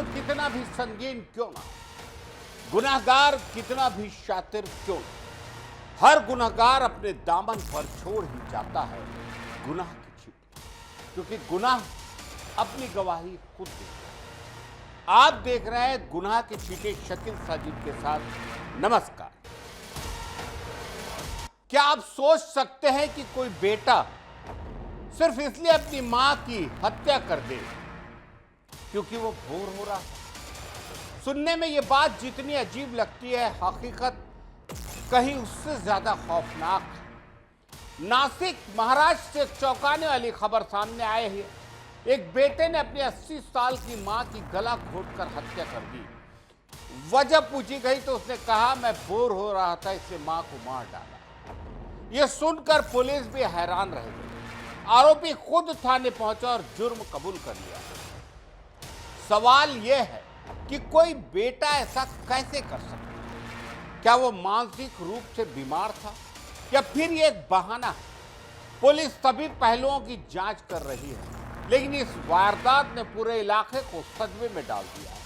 जुर्म कितना भी संगीन क्यों ना, गुनहगार कितना भी शातिर क्यों ना, हर गुनहगार अपने दामन पर छोड़ ही जाता है गुनाह की चींटी, क्योंकि गुनाह अपनी गवाही खुद देता है। आप देख रहे हैं गुनाह की चींटी शकील साजिद के साथ। नमस्कार। क्या आप सोच सकते हैं कि कोई बेटा सिर्फ इसलिए अपनी मां की हत्या कर दे क्योंकि वो बोर हो रहा है? सुनने में ये बात जितनी अजीब लगती है, हकीकत कहीं उससे ज्यादा खौफनाक है। नासिक महाराष्ट्र से चौंकाने वाली खबर सामने आई है। एक बेटे ने अपने 80 साल की मां की गला घोंटकर हत्या कर दी। वजह पूछी गई तो उसने कहा, मैं बोर हो रहा था इसलिए मां को मार डाला। यह सुनकर पुलिस भी हैरान रह गई। आरोपी खुद थाने पहुंचा और जुर्म कबूल कर लिया। सवाल यह है कि कोई बेटा ऐसा कैसे कर सकता है? क्या वो मानसिक रूप से बीमार था या फिर ये एक बहाना है? पुलिस सभी पहलुओं की जांच कर रही है, लेकिन इस वारदात ने पूरे इलाके को सदमे में डाल दिया है।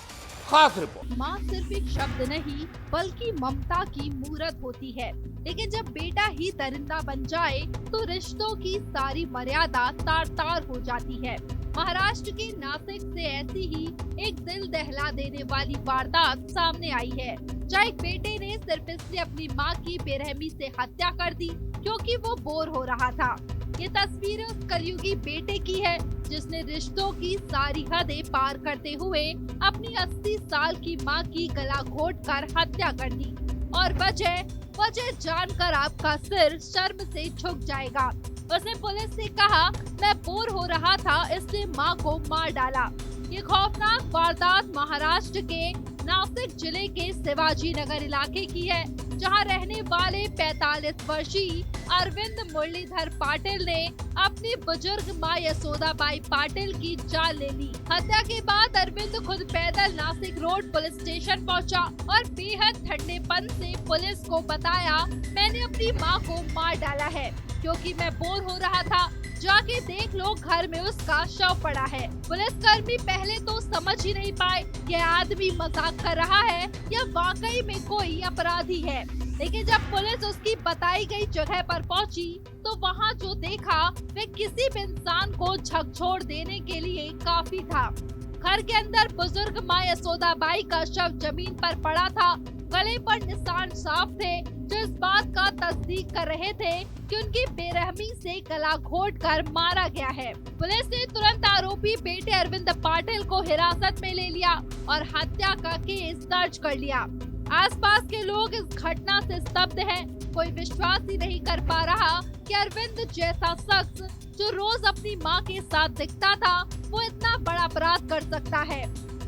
खास रिपोर्ट। माँ सिर्फ एक शब्द नहीं बल्कि ममता की मूरत होती है, लेकिन जब बेटा ही दरिंदा बन जाए तो रिश्तों की सारी मर्यादा तार तार हो जाती है। महाराष्ट्र के नासिक से ऐसी ही एक दिल दहला देने वाली वारदात सामने आई है, जहाँ एक बेटे ने सिर्फ इसलिए अपनी मां की बेरहमी से हत्या कर दी क्योंकि वो बोर हो रहा था। ये तस्वीर उस कलयुगी बेटे की है जिसने रिश्तों की सारी हदें पार करते हुए अपनी 80 साल की मां की गला घोंटकर हत्या कर दी। और वजह जानकर आपका सिर शर्म से झुक जाएगा। उसने पुलिस से कहा, मैं बोर हो रहा था इसलिए मां को मार डाला। ये खौफनाक वारदात महाराष्ट्र के नासिक जिले के शिवाजी नगर इलाके की है, जहां रहने वाले 45 वर्षीय अरविंद मुरलीधर पाटिल ने अपनी बुजुर्ग मां यशोदाबाई पाटिल की जान ले ली। हत्या के बाद अरविंद खुद पैदल नासिक रोड पुलिस स्टेशन पहुंचा और बेहद ठंडेपन से पुलिस को बताया, मैंने अपनी मां को मार डाला है क्योंकि मैं बोर हो रहा था। जाके देख लो, घर में उसका शव पड़ा है। पुलिसकर्मी पहले तो समझ ही नहीं पाए यह आदमी मजाक कर रहा है या वाकई में कोई अपराधी है, लेकिन जब पुलिस उसकी बताई गई जगह पर पहुंची तो वहां जो देखा वह किसी भी इंसान को झकझोर देने के लिए काफी था। घर के अंदर बुजुर्ग मां यशोदाबाई का शव जमीन पर पड़ा था। गले पर निशान साफ थे जो इस बात का तस्दीक कर रहे थे कि उनकी बेरहमी से गला घोंटकर मारा गया है। पुलिस ने तुरंत आरोपी बेटे अरविंद पाटिल को हिरासत में ले लिया और हत्या का केस दर्ज कर लिया। आसपास के लोग इस घटना से स्तब्ध हैं। कोई विश्वास ही नहीं कर पा रहा कि अरविंद जैसा शख्स जो रोज अपनी मां के साथ दिखता था वो इतना बड़ा अपराध कर सकता है।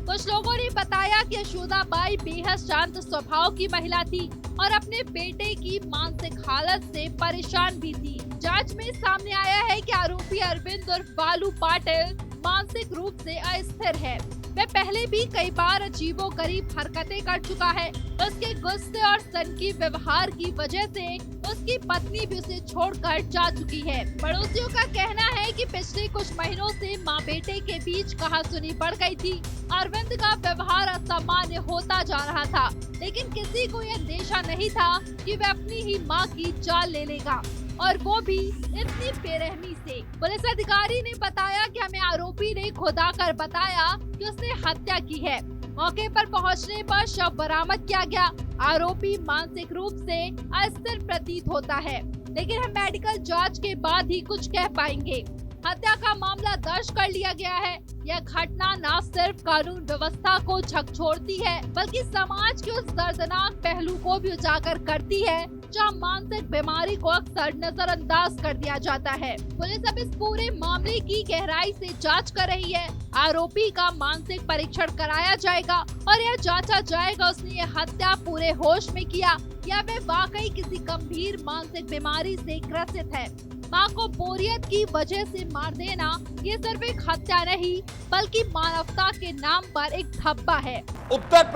कुछ लोगों ने बताया कि यशोदाबाई बेहद शांत स्वभाव की महिला थी और अपने बेटे की मानसिक हालत से परेशान भी थी। जांच में सामने आया है कि आरोपी अरविंद और बालू पाटिल मानसिक रूप से अस्थिर है। वह पहले भी कई बार अजीबोगरीब हरकतें कर चुका है। उसके गुस्से और सनकी व्यवहार की वजह से उसकी पत्नी भी उसे छोड़कर जा चुकी है। पड़ोसियों का कहना है कि पिछले कुछ महीनों से मां बेटे के बीच कहासुनी बढ़ गई थी। अरविंद का व्यवहार असामान्य होता जा रहा था, लेकिन किसी को यह अंदेशा नहीं था कि वह अपनी ही मां की जान ले लेगा, और वो भी इतनी बेरहमी से। पुलिस अधिकारी ने बताया कि हमें आरोपी ने खुद आकर बताया कि उसने हत्या की है। मौके पर पहुंचने पर शव बरामद किया गया। आरोपी मानसिक रूप से अस्थिर प्रतीत होता है, लेकिन हम मेडिकल जांच के बाद ही कुछ कह पाएंगे। हत्या का मामला दर्ज कर लिया गया है। यह घटना न सिर्फ कानून व्यवस्था को झकझोरती है, बल्कि समाज के उस दर्दनाक पहलू को भी उजागर करती है जहां मानसिक बीमारी को अक्सर नजरअंदाज कर दिया जाता है। पुलिस अब इस पूरे मामले की गहराई से जांच कर रही है। आरोपी का मानसिक परीक्षण कराया जाएगा और यह जांचा जाएगा उसने यह हत्या पूरे होश में किया या वह वाकई किसी गंभीर मानसिक बीमारी से ग्रसित है। मां को बोरियत की वजह से मार देना ये सिर्फ एक हत्या नहीं बल्कि मानवता के नाम पर एक धब्बा है। उत्तर